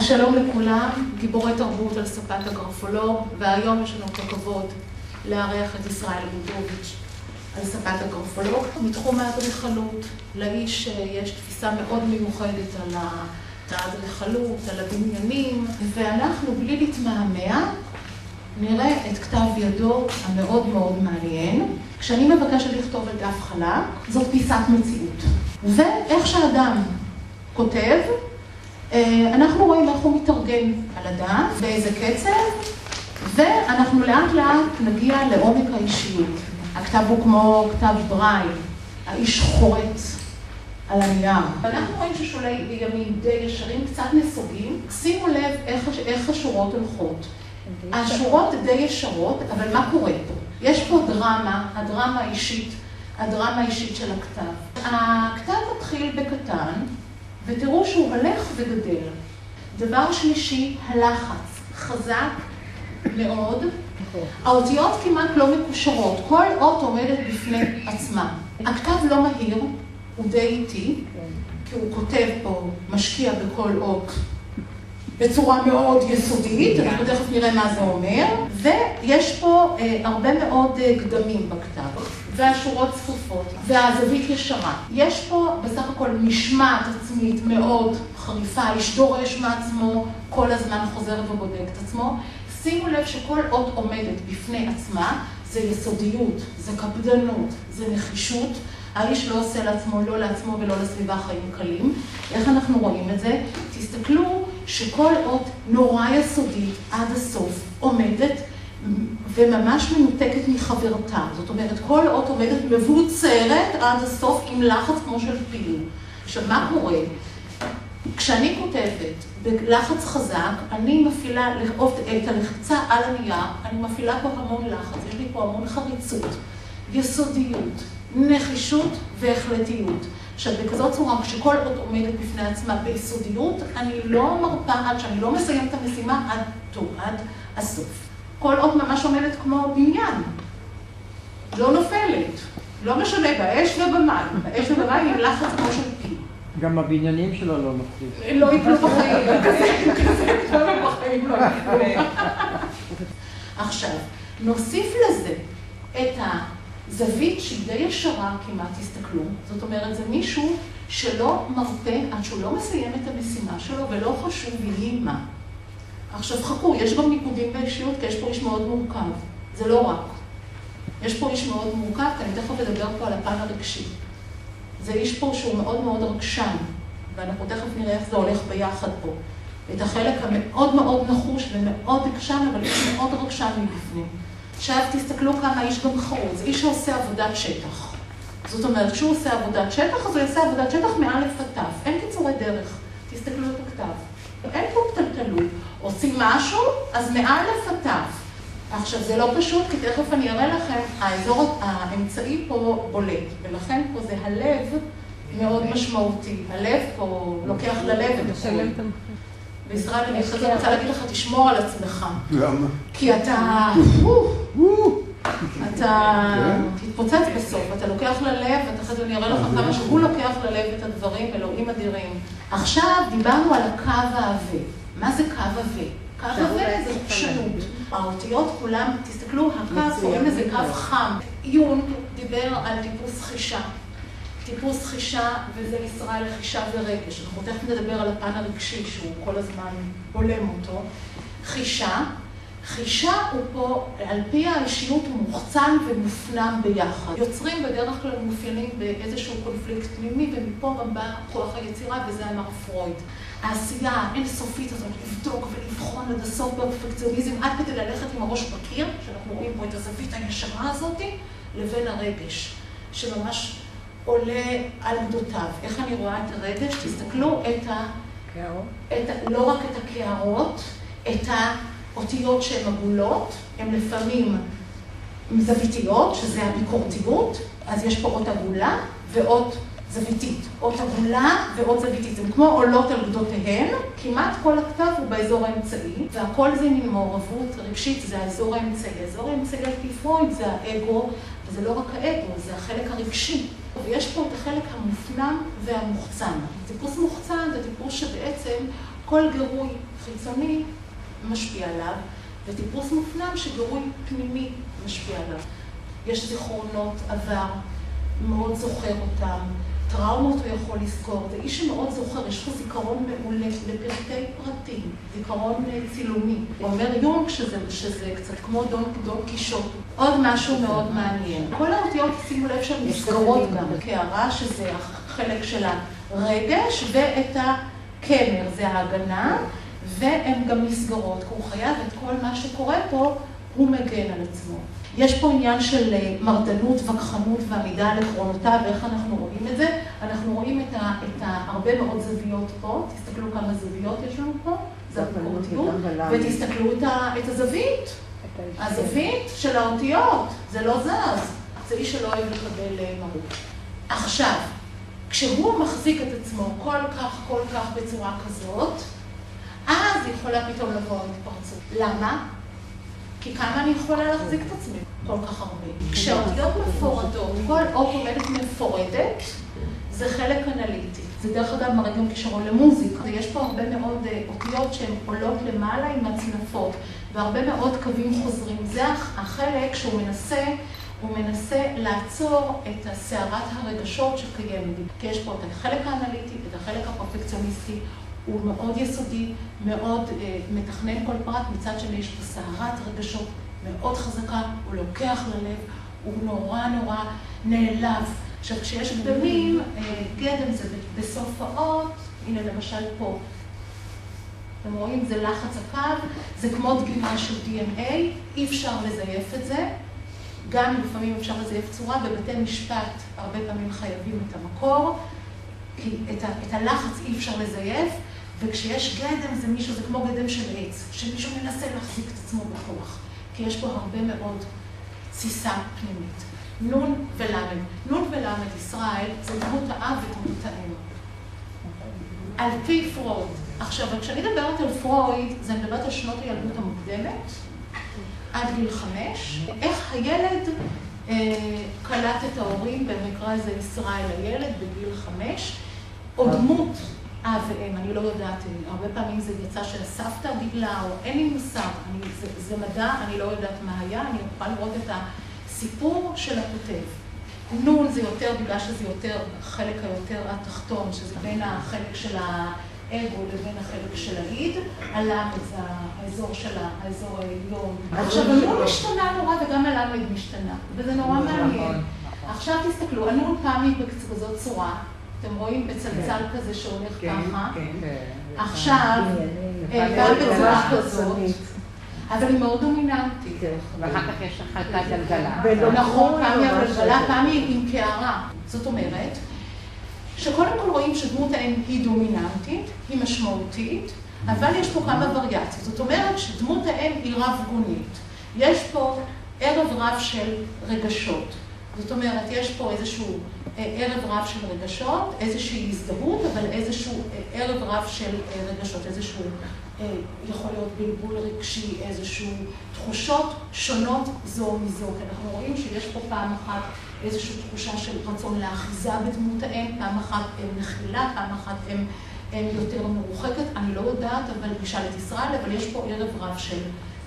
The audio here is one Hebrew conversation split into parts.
שלום לכולם, גיבורי תרבות על ספת הגרפולוג, והיום יש לנו את הכבוד לארח את ישראל ליבוביץ' על ספת הגרפולוג. מתחום האדריכלות, לאיש יש תפיסה מאוד מיוחדת על האדריכלות, על הבניינים, ואנחנו בלי להתמהמה נראה את כתב ידו המאוד מאוד מעניין. כשאני מבקשת לכתוב על דף חלק, זאת פיסת מציאות. ואיך שאדם כותב, אנחנו רואים איך הוא מתארגן על הדף, באיזה קצב, ואנחנו לאט לאט נגיע לעומק האישיות. הכתב הוא כמו כתב ברייל, האיש חורץ על הנייר. ואנחנו רואים ששולי בימים די ישרים, קצת נסוגים. שימו לב איך השורות הולכות. השורות די ישרות, אבל מה קורה פה? יש פה דרמה, הדרמה האישית של הכתב. הכתב מתחיל בקטן, ותראו שהוא הולך וגדל. דבר שלישי, הלחץ, חזק מאוד. האותיות כמעט לא מקושרות, כל אות עומדת בפני עצמה. הכתב לא מהיר, הוא די איטי, כי הוא כותב פה, משקיע בכל אות בצורה מאוד יסודית, אנחנו תכף נראה מה זה אומר, ויש פה הרבה מאוד קדמים בכתב, והשורות צפופות, והזווית ישרה. יש פה בסך הכל משמעת עצמית מאוד חריפה, איש דורש מעצמו, כל הזמן חוזר ובודק את עצמו. שימו לב שכל אות עומדת בפני עצמה, זה יסודיות, זה קפדנות, זה נחישות. האיש לא עושה לעצמו, לא לעצמו ולא לסביבה חיים קלים. איך אנחנו רואים את זה? תסתכלו שכל אות נורא יסודית עד הסוף עומדת וממש מנותקת מחברתה. זאת אומרת, כל אות עומדת מבוצרת עד הסוף עם לחץ כמו של פיל. עכשיו, מה קורה? כשאני כותבת בלחץ חזק, אני מפעילה את הלחיצה על הנייר, אני מפעילה פה המון לחץ, יש לי פה המון חריצות, יסודיות, נחישות והחלטיות. עכשיו, בכזאת צורה, כשכל אות עומדת בפני עצמה ביסודיות, אני לא מרפה עד שאני לא מסיים את המשימה עד הסוף. כל אות ממש עומדת כמו בניין, לא נופלת, לא משנה, באש ובמים. באש ובמים עם לחץ כמו של פיל. גם הבניינים שלו לא נופלים. לא יפלו בחיים, כזה בחיים לא יפלו. עכשיו, נוסיף לזה את הזווית שהיא די ישרה כמעט, תסתכלו. זאת אומרת, זה מישהו שלא מרפה עד שהוא לא מסיים את המשימה שלו ולא חשוב יהי מה. עכשיו חכו, יש גם ניקודים באישיות, כי יש פה איש מאוד מורכב. זה לא רק. יש פה איש מאוד מורכב, כי אני תכף אדבר פה על הפן הרגשי. זה איש פה שהוא מאוד מאוד רגשן, ואנחנו תכף נראה איך זה הולך ביחד פה. את החלק המאוד מאוד נחוש ומאוד רגשן, אבל איש מאוד רגשן מבפנים. עכשיו תסתכלו כמה איש גם חרוז, איש שעושה עבודת שטח. זאת אומרת, כשהוא עושה עבודת שטח, אז הוא יעשה עבודת שטח מאלף עד תו. אין קיצורי דרך, תסתכלו את הכתב. אין פה פתלתלות. עושים משהו, אז מאלף עד תו. עכשיו, זה לא פשוט, כי תכף אני אראה לכם, האזור האמצעי פה בולט, ולכן פה זה הלב מאוד משמעותי. הלב פה לוקח ללב את הכל. בישראל, אני אחרי זה רוצה להגיד לך, תשמור על עצמך. למה? כי אתה תתפוצץ בסוף, אתה לוקח ללב, ואחרי זה אני אראה לך כמה שהוא לוקח ללב את הדברים, אלוהים אדירים. עכשיו דיברנו על הקו העבה. מה זה קו עבה? קו עבה זה חושנות. האותיות כולם, תסתכלו, הקו קוראים לזה קו חם. יונג דיבר על טיפוס חישה. טיפוס חישה, וזה ישראל לחישה ורגש. אנחנו תכף נדבר על הפן הרגשי שהוא כל הזמן בולם אותו. חישה הוא פה, על פי האישיות הוא מוחצן ומופנם ביחד. יוצרים בדרך כלל מופיינים באיזשהו קונפליקט פנימי, ומפה גם בא כוח היצירה, וזה אמר פרויד. העשייה האינסופית הזאת, לבדוק ולבחון עד הסוף בפרפקציוניזם, עד כדי ללכת עם הראש בקיר, שאנחנו רואים פה את הזווית הישרה הזאת, לבין הרגש, שממש עולה על גדותיו. איך אני רואה את הרגש? תסתכלו לא רק את הקערות, את האותיות שהן עגולות, הן לפעמים זוויתיות, שזה הביקורתיות, אז יש פה אות עגולה ואות זוויתית. אות עגולה ואות זוויתית, זה כמו עולות על גדותיהן, כמעט כל הכתב הוא באזור האמצעי, והכל זה מין מעורבות רגשית, זה האזור האמצעי. האזור האמצעי על פי פרויד זה האגו, וזה לא רק האגו, זה החלק הרגשי. ויש פה את החלק המופנם והמוחצן. טיפוס מוחצן זה טיפוס שבעצם כל גירוי חיצוני משפיע עליו, וטיפוס מופנם שגירוי פנימי משפיע עליו. יש זיכרונות עבר, מאוד זוכר אותם, טראומות הוא יכול לזכור, זה איש שמאוד זוכר, יש לו זיכרון מעולה לפרטי פרטים, זיכרון צילומי. אומר יונג שזה קצת כמו דון קישוט. עוד משהו מאוד מעניין. כל האותיות, שימו לב שהן נסגרות גם כהערה, שזה החלק של הרגש, ואת הקמר, זה ההגנה, והן גם נסגרות, כי הוא חייב את כל מה שקורה פה, הוא מגן על עצמו. יש פה עניין של מרדנות, וכחנות ועמידה על עקרונותיו, ואיך אנחנו רואים את זה. אנחנו רואים את הרבה מאוד זוויות פה, תסתכלו כמה זוויות יש לנו פה, זה הביקורתיות, ותסתכלו את הזווית, הזווית של האותיות, זה לא זז, זה איש שלא אוהב לקבל מרות. עכשיו, כשהוא מחזיק את עצמו כל כך בצורה כזאת, אז יכולה פתאום לבוא התפרצות. למה? כי כמה אני יכולה להחזיק את עצמי כל כך הרבה. כשהאותיות מפורטות, כל אות עומדת מפורטת, זה חלק אנליטי. זה דרך אגב מראה גם כישרון למוזיקה. יש פה הרבה מאוד אותיות שהן עולות למעלה עם הצנפות, והרבה מאוד קווים חוזרים. זה החלק שהוא מנסה לעצור את סערת הרגשות שקיימת. כי יש פה את החלק האנליטי, את החלק הפרפקציוניסטי, הוא מאוד יסודי, מאוד מתכנן כל פרט, מצד שני יש פה סערת רגשות מאוד חזקה, הוא לוקח ללב, הוא נורא נעלב. עכשיו, כשיש גדמים, גדם זה בסוף האות, הנה למשל פה. אתם רואים, זה לחץ הקו, זה כמו דגימה של DNA, אי אפשר לזייף את זה. גם לפעמים אפשר לזייף צורה, בבתי משפט הרבה פעמים חייבים את המקור, כי את הלחץ אי אפשר לזייף, וכשיש גדם זה מישהו, זה כמו גדם של עץ, שמישהו מנסה להחזיק את עצמו בכוח, כי יש פה הרבה מאוד תסיסה פנימית. נון ולמד. נון ולמד ישראל זה דמות האב ודמות האם. על פי פרויד. עכשיו, כשאני מדברת על פרויד, זה מדברת על שנות הילדות המוקדמת, עד גיל 5. איך הילד קלט את ההורים, במקרה הזה ישראל הילד, בגיל 5, או דמות אב ואם, אני לא יודעת, הרבה פעמים זה יצא של הסבתא גילה, או אין לי מושג, זה מדע, אני לא יודעת מה היה, אני יכולה לראות את הסיפור של הכותב. נון זה יותר, בגלל שזה יותר, החלק היותר התחתון, שזה בין החלק של האגו לבין החלק של האיד, הלמד זה האזור העליון. עכשיו, הנון משתנה נורא וגם הלמד משתנה, וזה נורא מעניין. עכשיו תסתכלו, הנון פעם היא בכזאת צורה, אתם רואים בצלצל כזה שהולך ככה, עכשיו, גם בצורה כזאת, אבל היא מאוד דומיננטית. ואחר כך יש לך את הגלגלה. נכון, פעם היא הגלגלה, פעם היא עם קערה. זאת אומרת, שקודם כל רואים שדמות האם היא דומיננטית, היא משמעותית, אבל יש פה כמה וריאציות. זאת אומרת שדמות האם היא רב-גונית. יש פה ערב רב של רגשות. זאת אומרת, יש פה איזשהו ערב רב של רגשות, איזושהי הזדהות, אבל איזשהו ערב רב של רגשות, איזשהו, יכול להיות בלבול רגשי, איזשהו תחושות שונות זו מזו. כי אנחנו רואים שיש פה פעם אחת איזושהי תחושה של רצון לאחיזה בדמות האם, פעם אחת מכילה, פעם אחת הם יותר מרוחקת, אני לא יודעת, אבל נשאל את ישראל, אבל יש פה ערב רב של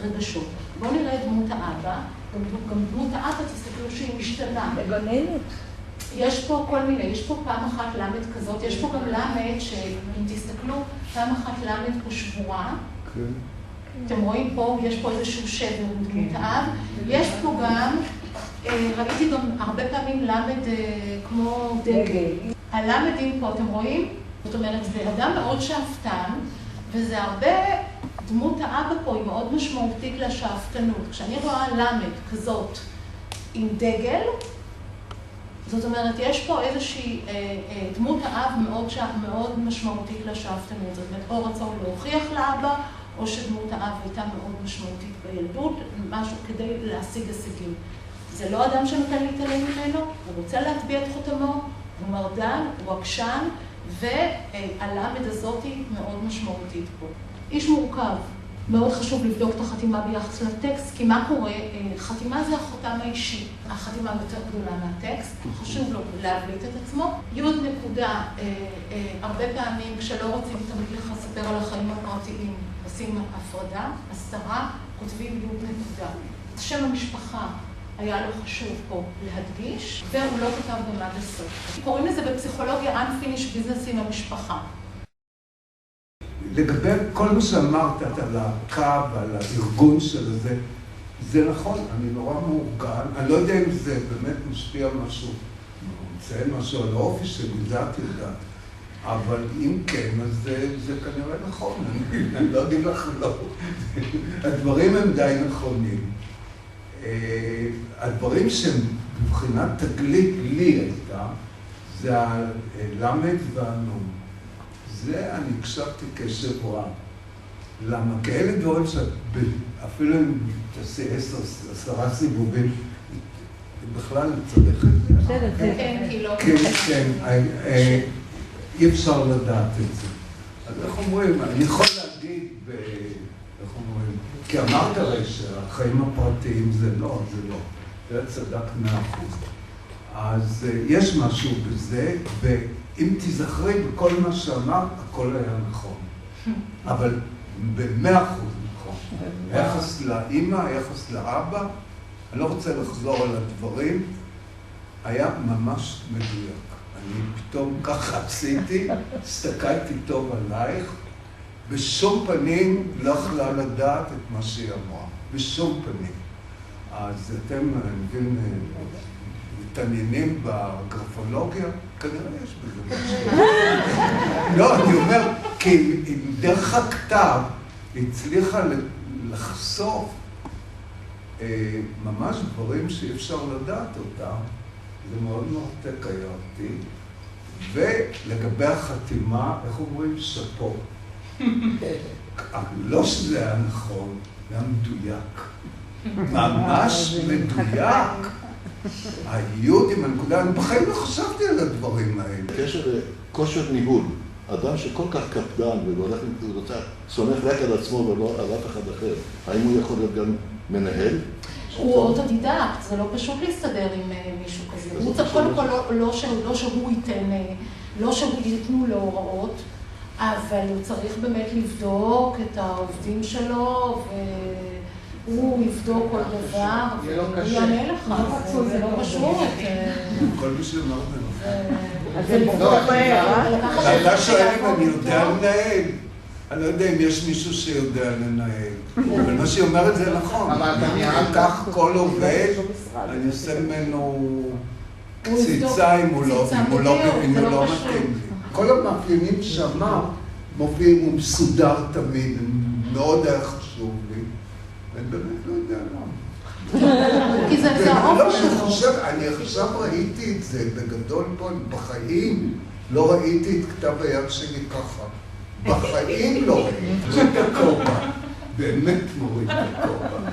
רגשות. בואו נראה את דמות האבא, גם דמות האבא, תסתכלו שהיא משתנה. מגוננת. יש פה כל מיני, יש פה פעם אחת למד כזאת, יש פה גם למד שאם תסתכלו, פעם אחת למד פה שבורה. אתם רואים פה, יש פה איזשהו שבר בדמות האב. יש פה גם, ראיתי גם הרבה פעמים למד כמו דגל. הלמדים פה, אתם רואים? זאת אומרת, זה אדם מאוד שאפתן, וזה הרבה, דמות האבא פה היא מאוד משמעותית לשאפתנות. כשאני רואה למד כזאת עם דגל, זאת אומרת, יש פה איזושהי דמות האב מאוד משמעותית לשאפתנות. זאת אומרת, או רצון להוכיח לאבא, או שדמות האב הייתה מאוד משמעותית בילדות, משהו כדי להשיג הישגים. זה לא אדם שנותן להתעלם ממנו, הוא רוצה להטביע את חותמו, הוא מרדן, הוא עקשן, והלמד הזאת היא מאוד משמעותית פה. איש מורכב, מאוד חשוב לבדוק את החתימה ביחס לטקסט, כי מה קורה? חתימה זה החותם האישי. החתימה יותר גדולה מהטקסט, חשוב לו להבליט את עצמו. יוד נקודה, הרבה פעמים כשלא רוצים תמיד לספר על החיים הפרטיים, עושים הפרדה, הסתרה, כותבים יוד נקודה. שם המשפחה היה לו חשוב פה להדגיש, והוא לא כתב גם עד הסוף. קוראים לזה בפסיכולוגיה unfinished business עם המשפחה. לגבי כל מה שאמרת על הקו ועל הארגון של זה, זה נכון, אני נורא מאורגן, אני לא יודע אם זה באמת משפיע משהו, מציין משהו על האופי שלי, זה את יודעת, אבל אם כן, אז זה כנראה נכון, אני לא אגיד לך לא, הדברים הם די נכונים. הדברים שהם מבחינת תגלית לי הייתה, זה הלמד והנום. זה אני הקשבתי קשב רב. למה? כאלה דברים שאפילו אם תעשי 10 סיבובים, בכלל צריך את זה. בסדר, כן, כי לא... כן, אי אפשר לדעת את זה. אז איך אומרים? אני יכול להגיד, איך אומרים? כי אמרת הרי שהחיים הפרטיים זה לא, זה לא. זה צדק 100%. אז יש משהו בזה, אם תזכרי בכל מה שאמרת, הכל היה נכון. אבל ב100% נכון. היחס לאמא, היחס לאבא, אני לא רוצה לחזור על הדברים, היה ממש מדויק. אני פתאום ככה עשיתי, הסתכלתי טוב עלייך, בשום פנים לא יכלה לדעת את מה שהיא אמרה. בשום פנים. אז אתם, אני מבין, מתעניינים בגרפולוגיה? כנראה יש בזה משהו. לא, אני אומר, כי דרך הכתב הצליחה לחשוף ממש דברים שאי אפשר לדעת אותם. זה מאוד מרתק היה אותי. ולגבי החתימה, איך אומרים? שפו. לא שזה היה נכון, זה היה מדויק. ממש מדויק. היוד עם הנקודה, אני בחיים לא חשבתי על הדברים האלה. קשר לכושר ניהול, אדם שכל כך קפדן והולך לנקודותיו, סומך רק על עצמו ולא על אף אחד אחר, האם הוא יכול להיות גם מנהל? הוא אוטודידקט, זה לא פשוט להסתדר עם מישהו כזה. הוא צריך קודם כל לא שהוא ייתן, לא שהוא ייתנו לו הוראות, אבל הוא צריך באמת לבדוק את העובדים שלו, הוא יבדוק כל דבר, והוא יענה לך, זה לא פשוט. כל מי שאומר זה לבדוק מהר, אתה שואל אם אני יודע לנהל. אני לא יודע אם יש מישהו שיודע לנהל. אבל מה שהיא אומרת זה נכון. אני אקח כל עובד, אני עושה ממנו קציצה אם הוא לא מתאים לי. כל המאפיינים שאמר מופיעים, הוא מסודר תמיד, מאוד היה חשוב לי. אני באמת לא יודע למה. כי זה האופן שלו. אני עכשיו ראיתי את זה בגדול פה, בחיים לא ראיתי את כתב היד שלי ככה. בחיים לא ראיתי את הכובע. באמת מוריד את הכובע.